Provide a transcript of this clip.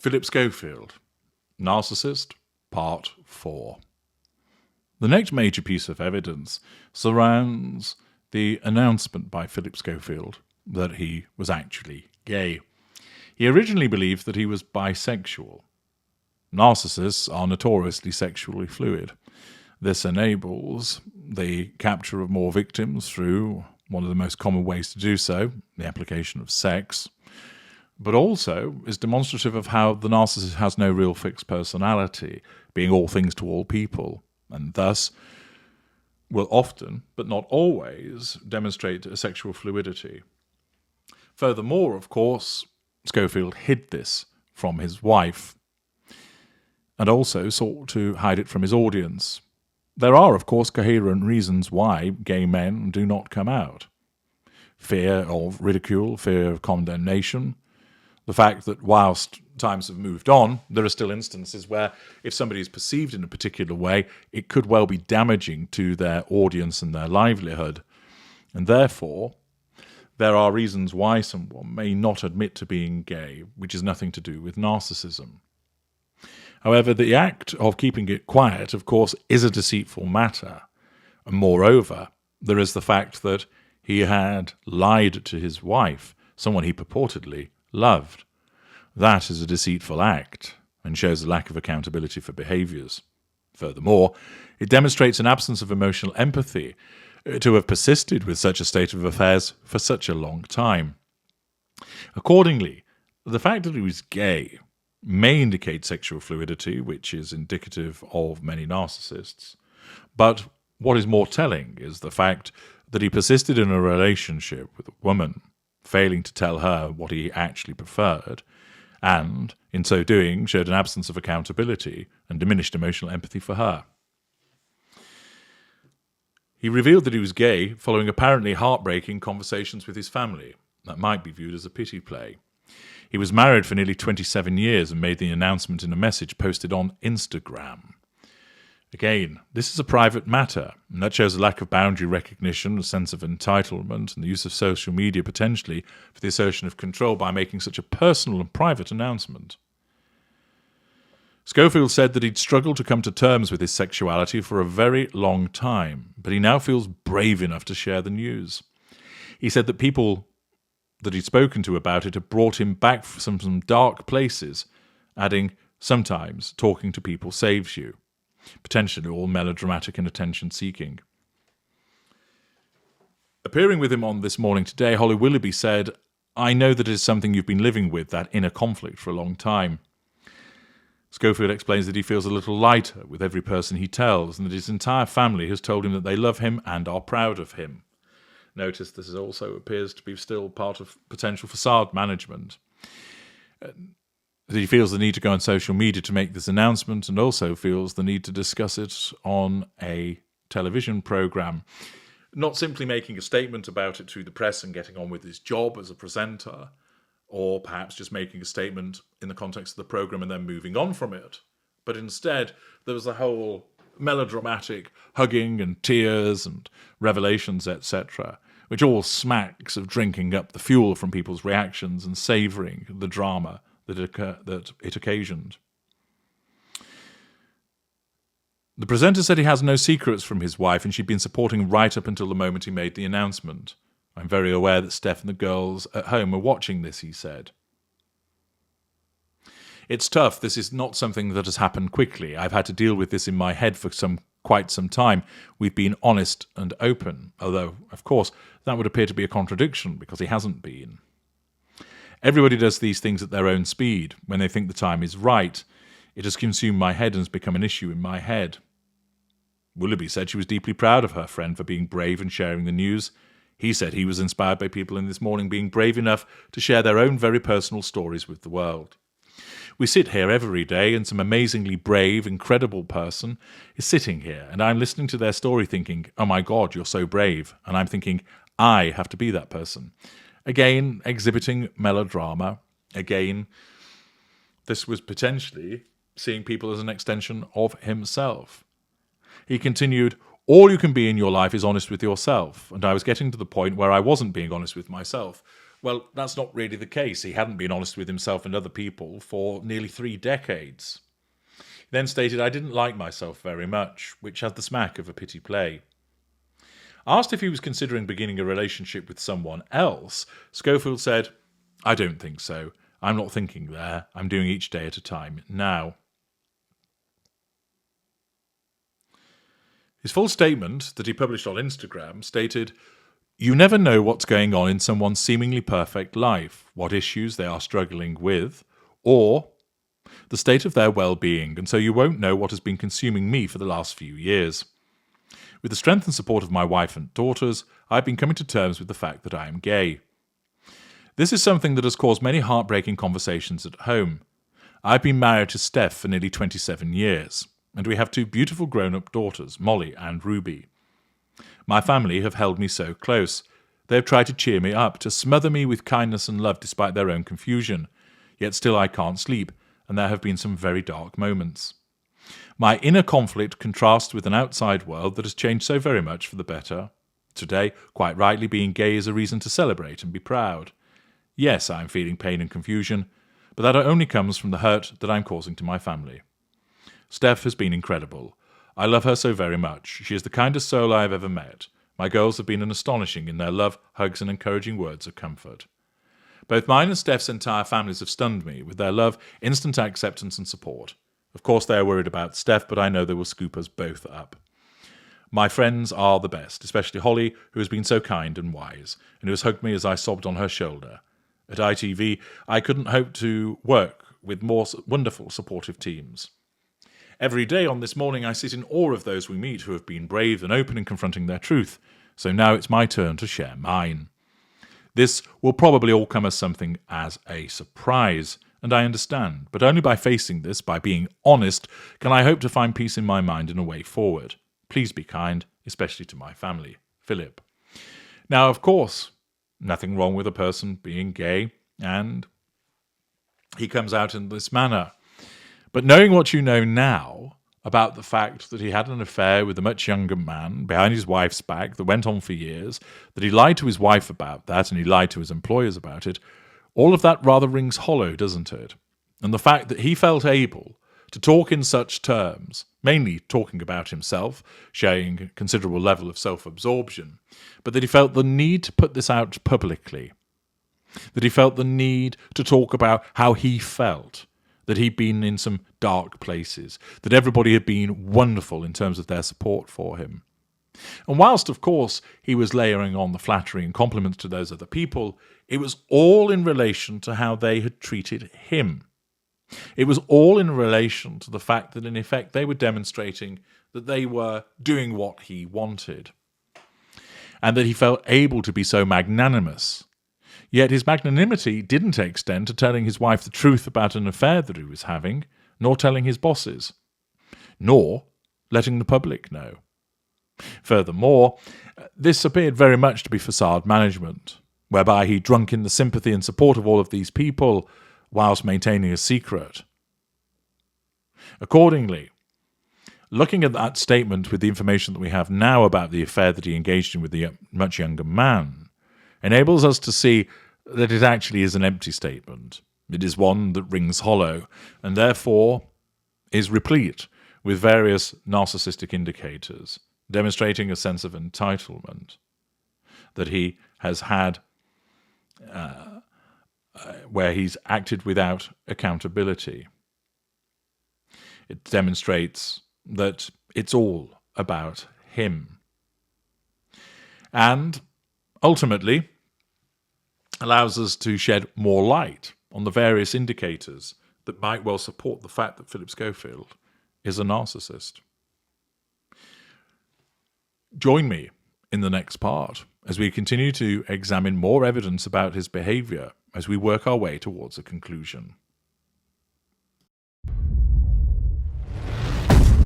Phillip Schofield, Narcissist, Part 4. The next major piece of evidence surrounds the announcement by Phillip Schofield that he was actually gay. He originally believed that he was bisexual. Narcissists are notoriously sexually fluid. This enables the capture of more victims through one of the most common ways to do so, the application of sex, but also is demonstrative of how the narcissist has no real fixed personality, being all things to all people, and thus will often, but not always, demonstrate a sexual fluidity. Furthermore, of course, Schofield hid this from his wife, and also sought to hide it from his audience. There are, of course, coherent reasons why gay men do not come out. Fear of ridicule, fear of condemnation, the fact that whilst times have moved on, there are still instances where if somebody is perceived in a particular way, it could well be damaging to their audience and their livelihood. And therefore, there are reasons why someone may not admit to being gay, which has nothing to do with narcissism. However, the act of keeping it quiet, of course, is a deceitful matter. And moreover, there is the fact that he had lied to his wife, someone he purportedly loved. That is a deceitful act and shows a lack of accountability for behaviours. Furthermore, it demonstrates an absence of emotional empathy to have persisted with such a state of affairs for such a long time. Accordingly, the fact that he was gay may indicate sexual fluidity, which is indicative of many narcissists. But what is more telling is the fact that he persisted in a relationship with a woman, failing to tell her what he actually preferred, and, in so doing, showed an absence of accountability and diminished emotional empathy for her. He revealed that he was gay following apparently heartbreaking conversations with his family. That might be viewed as a pity play. He was married for nearly 27 years and made the announcement in a message posted on Instagram. Again, this is a private matter, and that shows a lack of boundary recognition, a sense of entitlement, and the use of social media potentially for the assertion of control by making such a personal and private announcement. Schofield said that he'd struggled to come to terms with his sexuality for a very long time, but he now feels brave enough to share the news. He said that people that he'd spoken to about it had brought him back from some dark places, adding, "Sometimes talking to people saves you." Potentially all melodramatic and attention-seeking. Appearing with him on This Morning Today, Holly Willoughby said, "I know that it is something you've been living with, that inner conflict, for a long time." Schofield explains that he feels a little lighter with every person he tells, and that his entire family has told him that they love him and are proud of him. Notice this also appears to be still part of potential facade management. That he feels the need to go on social media to make this announcement, and also feels the need to discuss it on a television programme. Not simply making a statement about it to the press and getting on with his job as a presenter, or perhaps just making a statement in the context of the programme and then moving on from it. But instead, there was the whole melodramatic hugging and tears and revelations, etc., which all smacks of drinking up the fuel from people's reactions and savouring the drama that it occasioned. The presenter said he has no secrets from his wife, and she'd been supporting right up until the moment he made the announcement. "I'm very aware that Steph and the girls at home are watching this," he said. "It's tough. This is not something that has happened quickly. I've had to deal with this in my head for quite some time. We've been honest and open," although, of course, that would appear to be a contradiction because he hasn't been. "Everybody does these things at their own speed, when they think the time is right. It has consumed my head and has become an issue in my head." Willoughby said she was deeply proud of her friend for being brave and sharing the news. He said he was inspired by people in This Morning being brave enough to share their own very personal stories with the world. "We sit here every day, and some amazingly brave, incredible person is sitting here, and I'm listening to their story thinking, 'Oh my God, you're so brave,' and I'm thinking, I have to be that person." Again, exhibiting melodrama. Again, this was potentially seeing people as an extension of himself. He continued, "All you can be in your life is honest with yourself, and I was getting to the point where I wasn't being honest with myself. Well, that's not really the case. He hadn't been honest with himself and other people for nearly 3 decades. He then stated, "I didn't like myself very much," which had the smack of a pity play. Asked if he was considering beginning a relationship with someone else, Schofield said, "I don't think so. I'm not thinking there. I'm doing each day at a time now." His full statement that he published on Instagram stated, "You never know what's going on in someone's seemingly perfect life, what issues they are struggling with, or the state of their well-being, and so you won't know what has been consuming me for the last few years. With the strength and support of my wife and daughters, I've been coming to terms with the fact that I am gay. This is something that has caused many heartbreaking conversations at home. I've been married to Steph for nearly 27 years, and we have 2 beautiful grown-up daughters, Molly and Ruby. My family have held me so close. They have tried to cheer me up, to smother me with kindness and love despite their own confusion. Yet still I can't sleep, and there have been some very dark moments. My inner conflict contrasts with an outside world that has changed so very much for the better. Today, quite rightly, being gay is a reason to celebrate and be proud. Yes, I am feeling pain and confusion, but that only comes from the hurt that I'm causing to my family. Steph has been incredible. I love her so very much. She is the kindest soul I have ever met. My girls have been astonishing in their love, hugs, and encouraging words of comfort. Both mine and Steph's entire families have stunned me with their love, instant acceptance, and support. Of course, they are worried about Steph, but I know they will scoop us both up. My friends are the best, especially Holly, who has been so kind and wise, and who has hugged me as I sobbed on her shoulder. At ITV, I couldn't hope to work with more wonderful, supportive teams. Every day on this morning, I sit in awe of those we meet who have been brave and open in confronting their truth, so now it's my turn to share mine. This will probably all come as something as a surprise, and I understand, but only by facing this, by being honest, can I hope to find peace in my mind and a way forward. Please be kind, especially to my family. Philip. Now, of course, nothing wrong with a person being gay, and he comes out in this manner. But knowing what you know now about the fact that he had an affair with a much younger man behind his wife's back that went on for years, that he lied to his wife about that, and he lied to his employers about it, all of that rather rings hollow, doesn't it? And the fact that he felt able to talk in such terms, mainly talking about himself, showing a considerable level of self-absorption, but that he felt the need to put this out publicly, that he felt the need to talk about how he felt, that he'd been in some dark places, that everybody had been wonderful in terms of their support for him. And whilst, of course, he was layering on the flattery and compliments to those other people, it was all in relation to how they had treated him. It was all in relation to the fact that, in effect, they were demonstrating that they were doing what he wanted, and that he felt able to be so magnanimous. Yet his magnanimity didn't extend to telling his wife the truth about an affair that he was having, nor telling his bosses, nor letting the public know. Furthermore, this appeared very much to be facade management, whereby he drunk in the sympathy and support of all of these people whilst maintaining a secret. Accordingly, looking at that statement with the information that we have now about the affair that he engaged in with the much younger man, enables us to see that it actually is an empty statement. It is one that rings hollow, and therefore is replete with various narcissistic indicators, demonstrating a sense of entitlement that he has had, where he's acted without accountability. It demonstrates that it's all about him. And ultimately allows us to shed more light on the various indicators that might well support the fact that Phillip Schofield is a narcissist. Join me in the next part as we continue to examine more evidence about his behaviour as we work our way towards a conclusion.